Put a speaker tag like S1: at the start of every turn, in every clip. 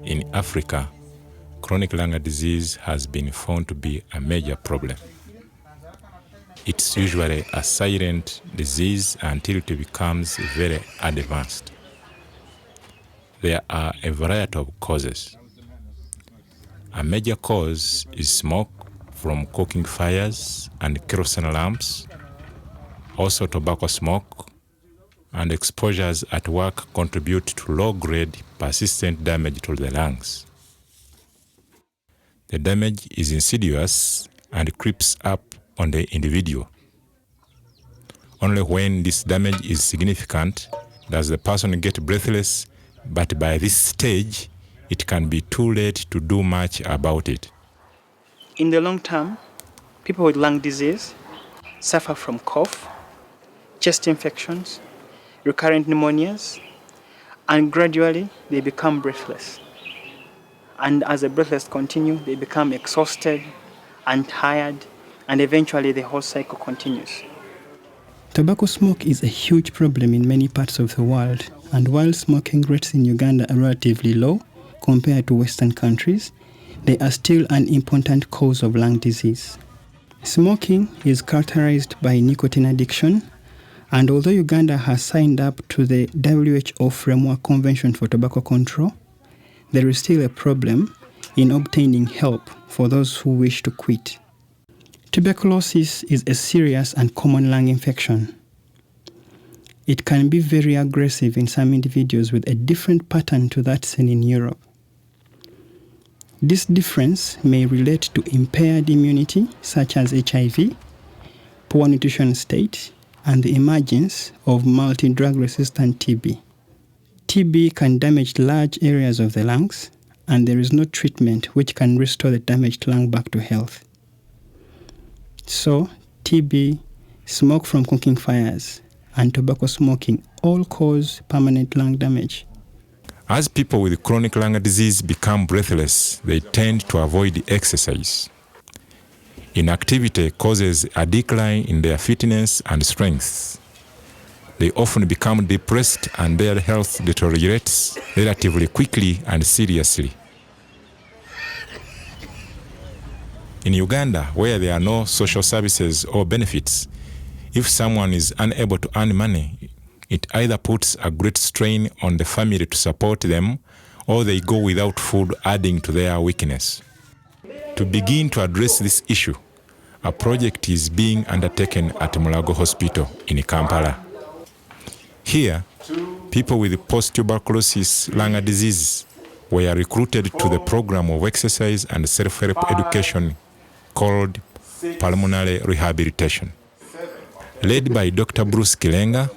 S1: In Africa, chronic lung disease has been found to be a major problem. It's usually a silent disease until it becomes very advanced. There are a variety of causes. A major cause is smoke from cooking fires and kerosene lamps, also tobacco smoke, and exposures at work contribute to low-grade, persistent damage to the lungs. The damage is insidious and creeps up on the individual. Only when this damage is significant does the person get breathless, but by this stage, it can be too late to do much about it.
S2: In the long term, people with lung disease suffer from cough, chest infections, recurrent pneumonias, and gradually they become breathless. And as the breathless continue, they become exhausted and tired, and eventually the whole cycle continues.
S3: Tobacco smoke is a huge problem in many parts of the world, and while smoking rates in Uganda are relatively low compared to Western countries, they are still an important cause of lung disease. Smoking is characterized by nicotine addiction, and although Uganda has signed up to the WHO Framework Convention for Tobacco Control, there is still a problem in obtaining help for those who wish to quit. Tuberculosis is a serious and common lung infection. It can be very aggressive in some individuals with a different pattern to that seen in Europe. This difference may relate to impaired immunity, such as HIV, poor nutrition state, and the emergence of multi-drug resistant TB. TB can damage large areas of the lungs, and there is no treatment which can restore the damaged lung back to health. So, TB, smoke from cooking fires, and tobacco smoking all cause permanent lung damage.
S1: As people with chronic lung disease become breathless, they tend to avoid exercise. Inactivity causes a decline in their fitness and strength. They often become depressed and their health deteriorates relatively quickly and seriously. In Uganda, where there are no social services or benefits, if someone is unable to earn money, it either puts a great strain on the family to support them, or they go without food, adding to their weakness. To begin to address this issue, a project is being undertaken at Mulago Hospital in Kampala. Here, people with post-tuberculosis lung disease were recruited to the program of exercise and self-help education called Pulmonary Rehabilitation. Led by Dr. Bruce Kilenga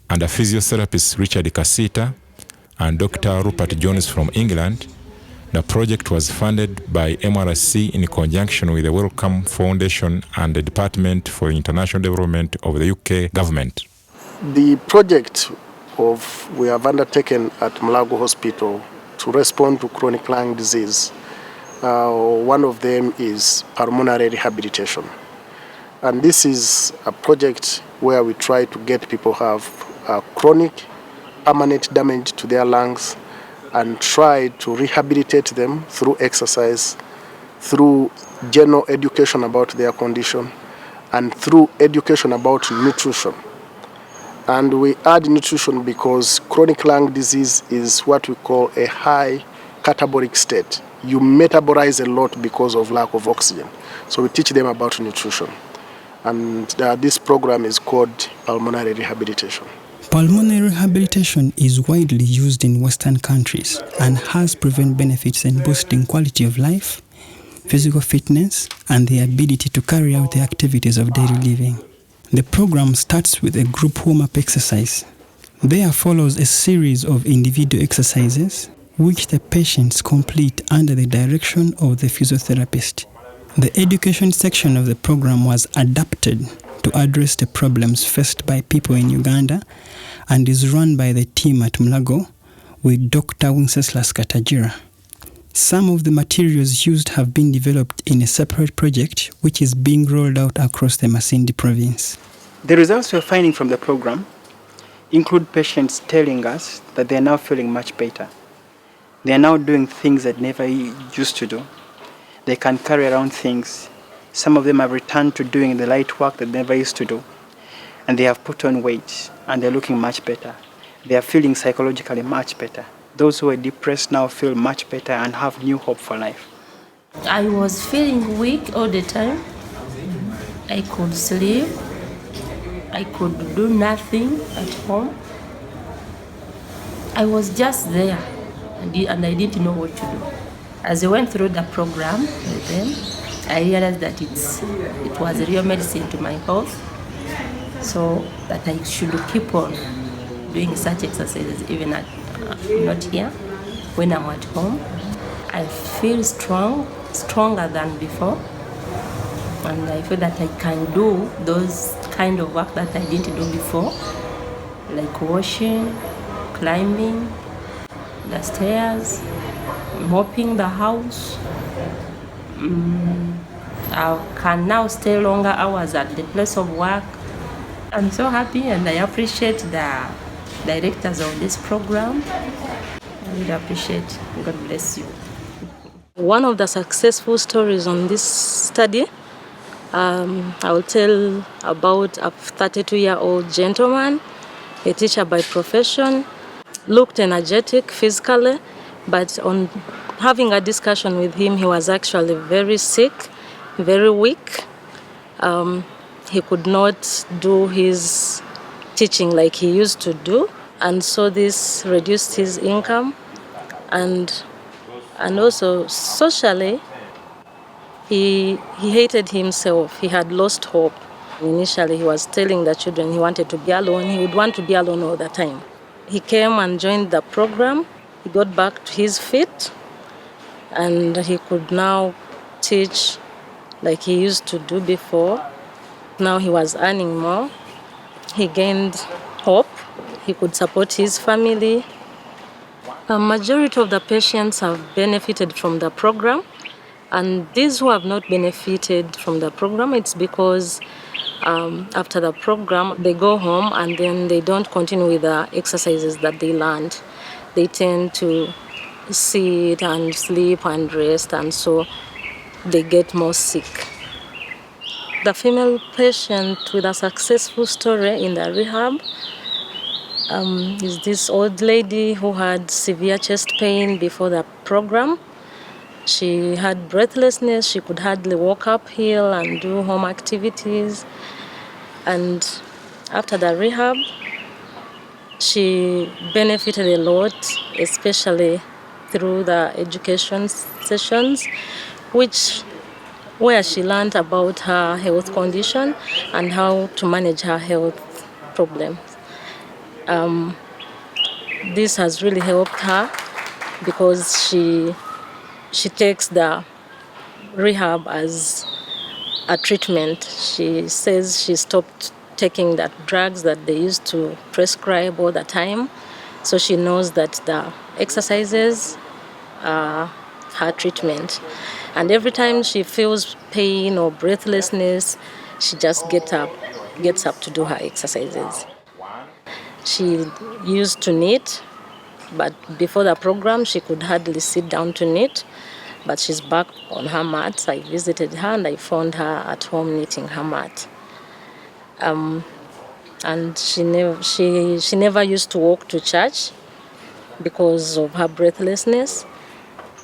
S1: and a physiotherapist Richard Kasita and Dr. Rupert Jones from England, the project was funded by MRC in conjunction with the Wellcome Foundation and the Department for International Development of the UK government.
S4: The project we have undertaken at Mulago Hospital to respond to chronic lung disease, one of them is pulmonary rehabilitation. And this is a project where we try to get people who have chronic permanent damage to their lungs and try to rehabilitate them through exercise, through general education about their condition, and through education about nutrition. And we add nutrition because chronic lung disease is what we call a high catabolic state. You metabolize a lot because of lack of oxygen. So we teach them about nutrition. And this program is called Pulmonary Rehabilitation.
S3: Pulmonary rehabilitation is widely used in Western countries and has proven benefits in boosting quality of life, physical fitness, and the ability to carry out the activities of daily living. The program starts with a group warm-up exercise. There follows a series of individual exercises which the patients complete under the direction of the physiotherapist. The education section of the program was adapted to address the problems faced by people in Uganda and is run by the team at Mulago with Dr. Wenceslas Katajira. Some of the materials used have been developed in a separate project which is being rolled out across the Masindi province.
S2: The results we're finding from the program include patients telling us that they are now feeling much better. They are now doing things that never used to do. They can carry around things. Some of them have returned to doing the light work that they never used to do. And they have put on weight and they're looking much better. They are feeling psychologically much better. Those who are depressed now feel much better and have new hope for life.
S5: I was feeling weak all the time. I could sleep. I could do nothing at home. I was just there and I didn't know what to do. As I went through the program with them, I realized that it was a real medicine to my health, so that I should keep on doing such exercises even at not here, when I'm at home. I feel stronger than before, and I feel that I can do those kind of work that I didn't do before, like washing, climbing the stairs, mopping the house. I can now stay longer hours at the place of work. I'm so happy and I appreciate the directors of this program. I really appreciate. God bless you.
S6: One of the successful stories on this study, I will tell about a 32-year-old gentleman, a teacher by profession, looked energetic physically, but on having a discussion with him, he was actually very sick, very weak. He could not do his teaching like he used to do, and so this reduced his income, and also socially, he hated himself. He had lost hope. Initially, he was telling the children he wanted to be alone. He would want to be alone all the time. He came and joined the program. He got back to his feet, and he could now teach like he used to do before. Now he was earning more. He gained hope. He could support his family. A majority of the patients have benefited from the program, and these who have not benefited from the program, it's because after the program, they go home and then they don't continue with the exercises that they learned. They tend to sit and sleep and rest, and so they get more sick. The female patient with a successful story in the rehab is this old lady who had severe chest pain before the program. She had breathlessness. She could hardly walk uphill and do home activities. And after the rehab, she benefited a lot, especially through the education sessions, where she learned about her health condition and how to manage her health problems. This has really helped her because she takes the rehab as a treatment. She says she stopped taking the drugs that they used to prescribe all the time. So she knows that the exercises are her treatment. And every time she feels pain or breathlessness, she just gets up to do her exercises. She used to knit, but before the program, she could hardly sit down to knit. But she's back on her mat. I visited her and I found her at home knitting her mat. And she never used to walk to church because of her breathlessness.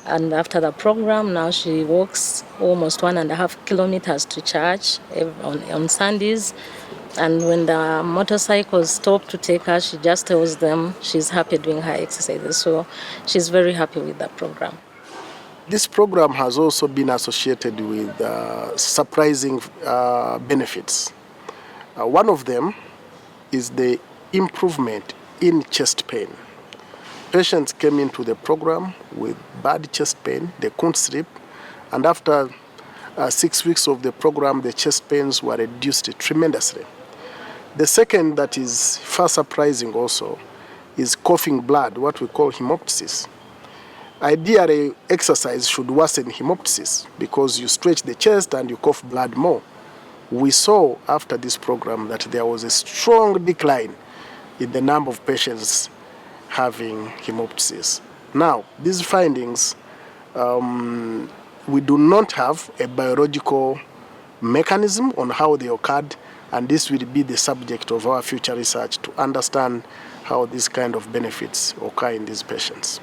S6: And after the program, now she walks almost 1.5 kilometers to church on Sundays. And when the motorcycles stop to take her, she just tells them she's happy doing her exercises. So she's very happy with the program.
S4: This program has also been associated with surprising benefits. One of them is the improvement in chest pain. Patients came into the program with bad chest pain, they couldn't sleep, and after 6 weeks of the program, the chest pains were reduced tremendously. The second that is far surprising also is coughing blood, what we call hemoptysis. Ideally, exercise should worsen hemoptysis because you stretch the chest and you cough blood more. We saw after this program that there was a strong decline in the number of patients having hemoptysis. Now, these findings, we do not have a biological mechanism on how they occurred, and this will be the subject of our future research to understand how these kind of benefits occur in these patients.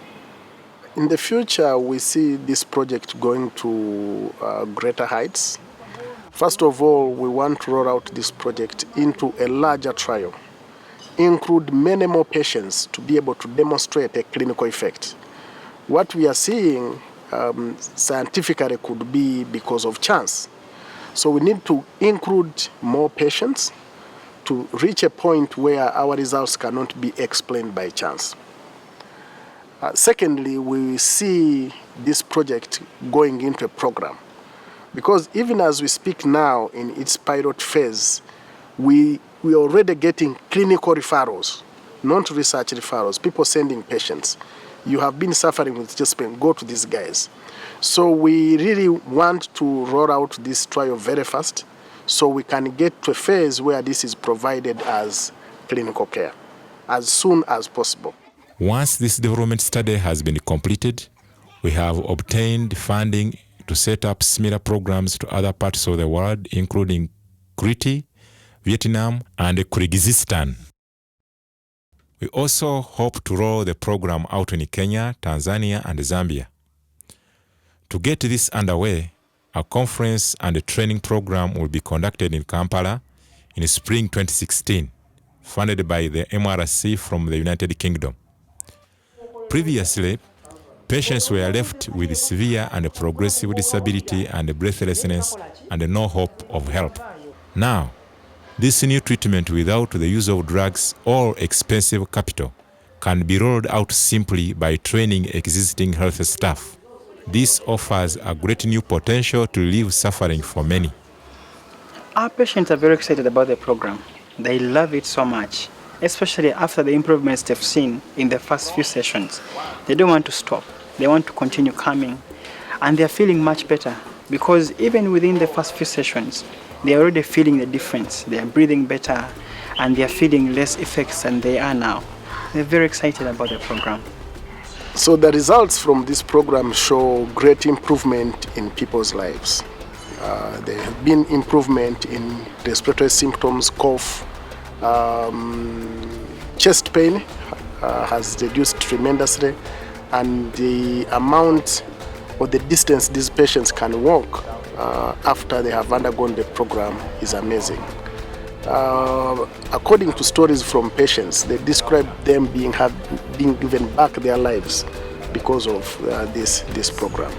S4: In the future, we see this project going to greater heights. First of all, we want to roll out this project into a larger trial, include many more patients to be able to demonstrate a clinical effect. What we are seeing scientifically could be because of chance. So we need to include more patients to reach a point where our results cannot be explained by chance. Secondly, we see this project going into a program, because even as we speak now in its pilot phase, we are already getting clinical referrals, not research referrals, people sending patients. You have been suffering with chest pain, go to these guys. So we really want to roll out this trial very fast so we can get to a phase where this is provided as clinical care as soon as possible.
S1: Once this development study has been completed, we have obtained funding to set up similar programs to other parts of the world, including Crete, Vietnam, and Kyrgyzstan. We also hope to roll the program out in Kenya, Tanzania, and Zambia. To get this underway, a conference and a training program will be conducted in Kampala in spring 2016, funded by the MRC from the United Kingdom. Previously, patients were left with severe and progressive disability and breathlessness and no hope of help. Now, this new treatment without the use of drugs or expensive capital can be rolled out simply by training existing health staff. This offers a great new potential to relieve suffering for many.
S2: Our patients are very excited about the program. They love it so much, especially after the improvements they've seen in the first few sessions. They don't want to stop. They want to continue coming, and they're feeling much better because even within the first few sessions, they're already feeling the difference. They're breathing better, and they're feeling less effects than they are now. They're very excited about the program.
S4: So the results from this program show great improvement in people's lives. There have been improvement in respiratory symptoms, cough, chest pain has reduced tremendously, and the amount or the distance these patients can walk after they have undergone the program is amazing. According to stories from patients, they describe them being given back their lives because of this program.